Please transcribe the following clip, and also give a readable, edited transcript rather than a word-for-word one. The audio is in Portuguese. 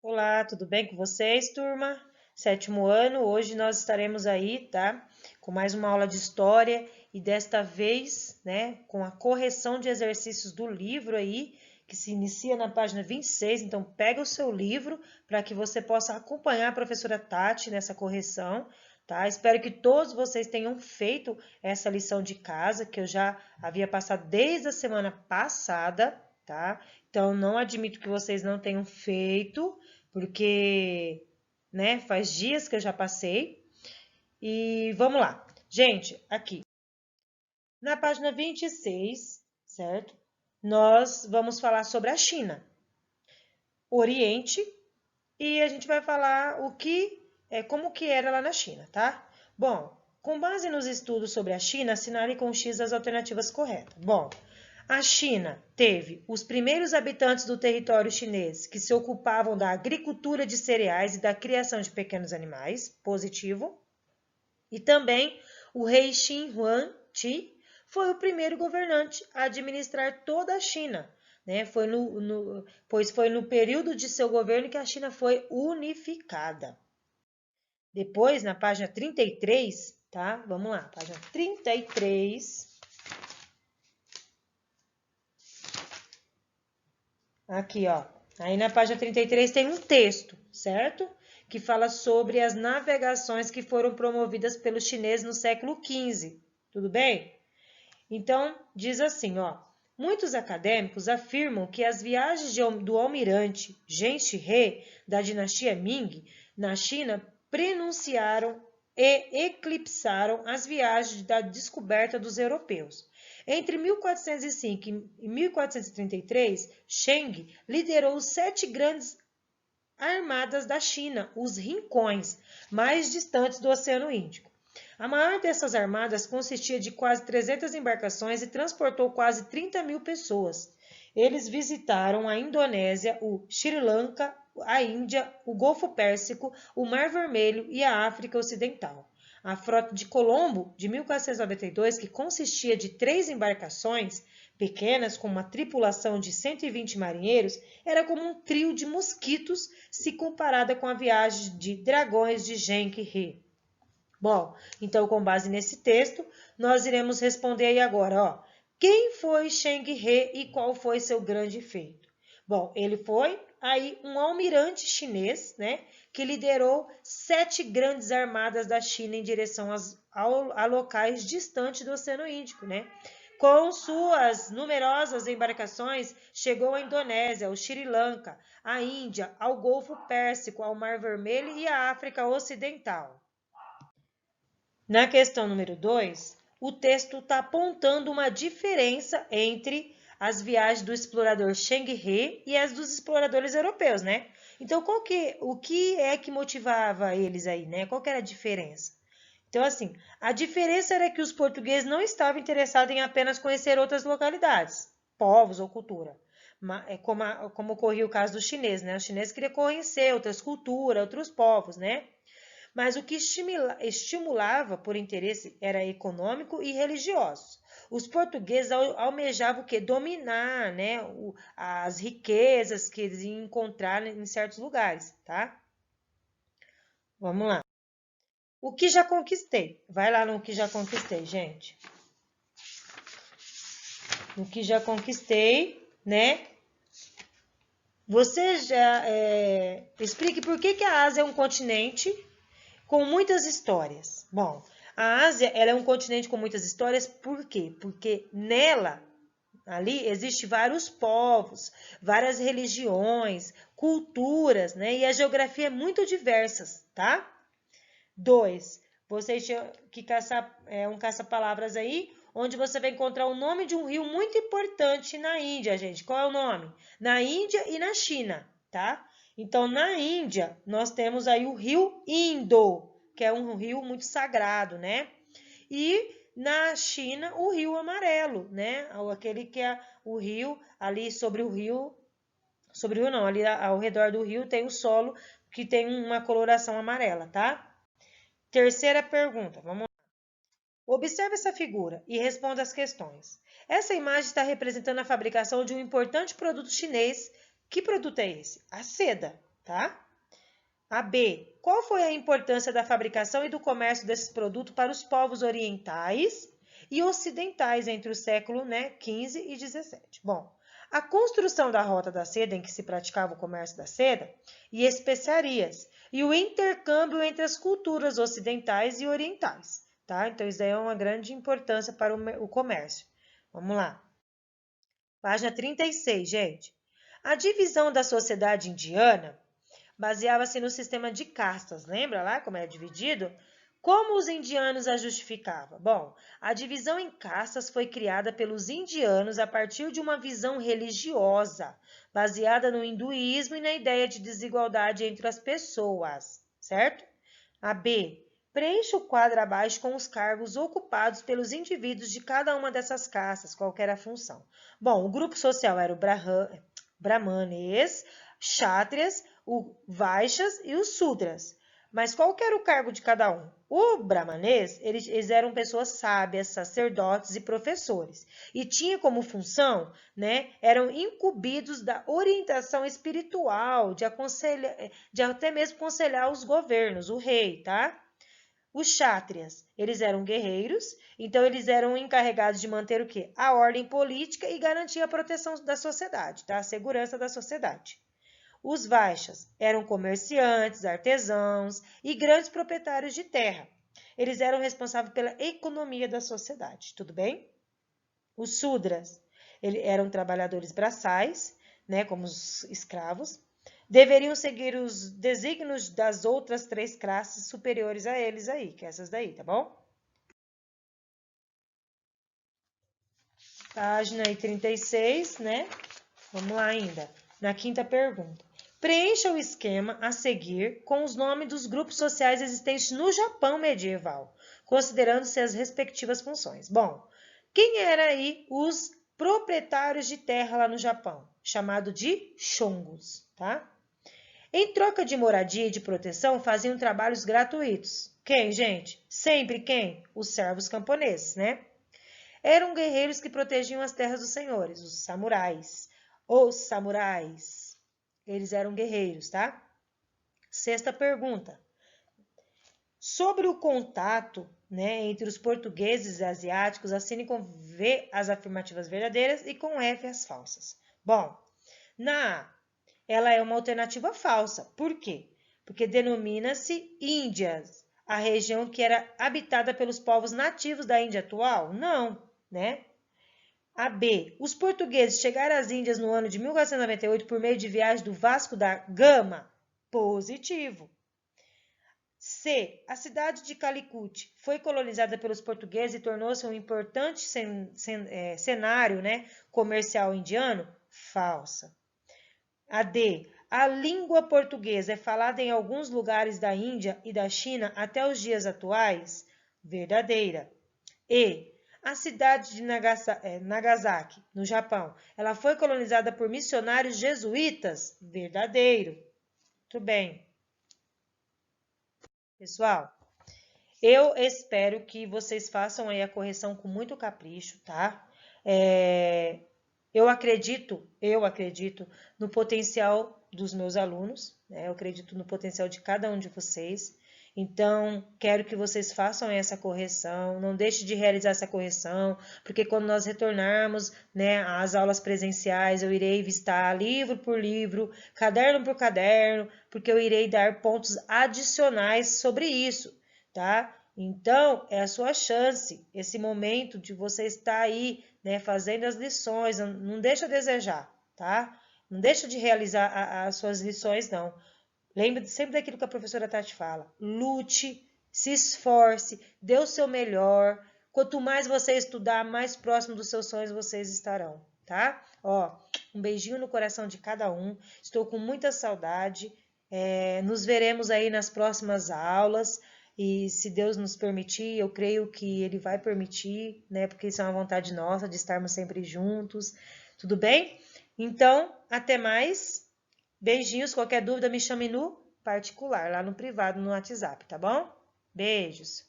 Olá, tudo bem com vocês, turma? Sétimo ano, hoje nós estaremos aí, tá? Com mais uma aula de história e desta vez, né, com a correção de exercícios do livro aí, que se inicia na página 26. Então, pega o seu livro para que você possa acompanhar a professora Tati nessa correção, tá? Espero que todos vocês tenham feito essa lição de casa, que eu já havia passado desde a semana passada, tá? Então, não admito que vocês não tenham feito, porque, né, faz dias que eu já passei. E vamos lá. Gente, aqui, na página 26, certo? Nós vamos falar sobre a China, Oriente, e a gente vai falar como que era lá na China, tá? Bom, com base nos estudos sobre a China, assinale com X as alternativas corretas. Bom, a China teve os primeiros habitantes do território chinês que se ocupavam da agricultura de cereais e da criação de pequenos animais, positivo. E também o rei Xin Huangdi foi o primeiro governante a administrar toda a China, né? Pois foi no período de seu governo que a China foi unificada. Depois, na página 33, tá? Vamos lá, página 33. Aqui, ó. Aí na página 33 tem um texto, certo? Que fala sobre as navegações que foram promovidas pelos chineses no século XV. Tudo bem? Então, diz assim, ó. Muitos acadêmicos afirmam que as viagens do almirante Zheng He da dinastia Ming na China prenunciaram e eclipsaram as viagens da descoberta dos europeus. Entre 1405 e 1433, Sheng liderou os 7 grandes armadas da China, os rincões, mais distantes do Oceano Índico. A maior dessas armadas consistia de quase 300 embarcações e transportou quase 30 mil pessoas. Eles visitaram a Indonésia, o Sri Lanka, a Índia, o Golfo Pérsico, o Mar Vermelho e a África Ocidental. A frota de Colombo, de 1492, que consistia de 3 embarcações pequenas, com uma tripulação de 120 marinheiros, era como um trio de mosquitos se comparada com a viagem de dragões de Genki He. Bom, então com base nesse texto, nós iremos responder aí agora, ó. Quem foi Cheng He e qual foi seu grande feito? Bom, ele foi aí um almirante chinês, né, que liderou 7 grandes armadas da China em direção a locais distantes do Oceano Índico, né? Com suas numerosas embarcações, chegou à Indonésia, ao Sri Lanka, à Índia, ao Golfo Pérsico, ao Mar Vermelho e à África Ocidental. Na questão número 2, o texto está apontando uma diferença entre as viagens do explorador Cheng He e as dos exploradores europeus, né? Então, o que é que motivava eles aí, né? Qual que era a diferença? Então, assim, a diferença era que os portugueses não estavam interessados em apenas conhecer outras localidades, povos ou cultura, como ocorria o caso do chinês, né? Os chineses queriam conhecer outras culturas, outros povos, né? Mas o que estimulava por interesse era econômico e religioso. Os portugueses almejavam o quê? Dominar, né, as riquezas que eles iam encontrar em certos lugares, tá? Vamos lá. O que já conquistei? Vai lá no que já conquistei, gente. No que já conquistei, né? Você já explique por que a Ásia é um continente com muitas histórias. Bom, a Ásia ela é um continente com muitas histórias, por quê? Porque nela, ali, existem vários povos, várias religiões, culturas, né? E a geografia é muito diversas, tá? 2. Vocês tinham que caçar um caça-palavras aí, onde você vai encontrar o nome de um rio muito importante na Índia, gente. Qual é o nome? Na Índia e na China, tá? Então, na Índia, nós temos aí o rio Indo, que é um rio muito sagrado, né? E na China, o rio amarelo, né? Aquele que é o rio ali sobre o rio não, ali ao redor do rio tem o solo que tem uma coloração amarela, tá? Terceira pergunta, vamos lá. Observe essa figura e responda as questões. Essa imagem está representando a fabricação de um importante produto chinês. Que produto é esse? A seda, tá? A B, qual foi a importância da fabricação e do comércio desses produtos para os povos orientais e ocidentais entre o século, né, 15 e 17? Bom, a construção da Rota da Seda, em que se praticava o comércio da seda e especiarias, e o intercâmbio entre as culturas ocidentais e orientais, tá? Então, isso daí é uma grande importância para o comércio. Vamos lá. Página 36, gente. A divisão da sociedade indiana baseava-se no sistema de castas. Lembra lá como era dividido? Como os indianos a justificavam? Bom, a divisão em castas foi criada pelos indianos a partir de uma visão religiosa, baseada no hinduísmo e na ideia de desigualdade entre as pessoas, certo? A B. Preencha o quadro abaixo com os cargos ocupados pelos indivíduos de cada uma dessas castas, qualquer a função. Bom, o grupo social era o Brahmanes, Kshatriyas, o Vaixas e os Sudras. Mas qual que era o cargo de cada um? O Brahmanes, eles eram pessoas sábias, sacerdotes e professores. E tinha como função, né, eram incumbidos da orientação espiritual, de até mesmo aconselhar os governos, o rei, tá? Os Kshatriyas, eles eram guerreiros, então eles eram encarregados de manter o quê? A ordem política e garantir a proteção da sociedade, tá? A segurança da sociedade. Os Vaixas eram comerciantes, artesãos e grandes proprietários de terra. Eles eram responsáveis pela economia da sociedade, tudo bem? Os Sudras eram trabalhadores braçais, né, como os escravos. Deveriam seguir os desígnios das outras 3 classes superiores a eles aí, que é essas daí, tá bom? Página 36, né? Vamos lá ainda. Na 5ª pergunta. Preencha o esquema a seguir com os nomes dos grupos sociais existentes no Japão medieval, considerando-se as respectivas funções. Bom, quem eram aí os proprietários de terra lá no Japão? Chamado de shongus, tá? Em troca de moradia e de proteção, faziam trabalhos gratuitos. Quem, gente? Sempre quem? Os servos camponeses, né? Eram guerreiros que protegiam as terras dos senhores, os samurais. Os samurais. Eles eram guerreiros, tá? 6ª pergunta. Sobre o contato, né, entre os portugueses e asiáticos, assine com V as afirmativas verdadeiras e com F as falsas. Bom, na A, ela é uma alternativa falsa. Por quê? Porque denomina-se Índias, a região que era habitada pelos povos nativos da Índia atual? Não, né? A B. Os portugueses chegaram às Índias no ano de 1498 por meio de viagem do Vasco da Gama? Positivo. C. A cidade de Calicut foi colonizada pelos portugueses e tornou-se um importante cenário, né, comercial indiano? Falsa. A D. A língua portuguesa é falada em alguns lugares da Índia e da China até os dias atuais? Verdadeira. E. A cidade de Nagasaki, no Japão, ela foi colonizada por missionários jesuítas? Verdadeiro. Muito bem. Pessoal, eu espero que vocês façam aí a correção com muito capricho, tá? Eu acredito no potencial dos meus alunos, né? Eu acredito no potencial de cada um de vocês. Então, quero que vocês façam essa correção, não deixe de realizar essa correção, porque quando nós retornarmos, né, às aulas presenciais, eu irei vistar livro por livro, caderno por caderno, porque eu irei dar pontos adicionais sobre isso, tá? Então, é a sua chance, esse momento de você estar aí, né, fazendo as lições, não deixa a desejar, tá? Não deixa de realizar as suas lições, não. Lembre sempre daquilo que a professora Tati fala. Lute, se esforce, dê o seu melhor. Quanto mais você estudar, mais próximo dos seus sonhos vocês estarão, tá? Ó, um beijinho no coração de cada um. Estou com muita saudade. Nos veremos aí nas próximas aulas. E se Deus nos permitir, eu creio que Ele vai permitir, né? Porque isso é uma vontade nossa de estarmos sempre juntos. Tudo bem? Então, até mais. Beijinhos, qualquer dúvida me chame no particular, lá no privado, no WhatsApp, tá bom? Beijos.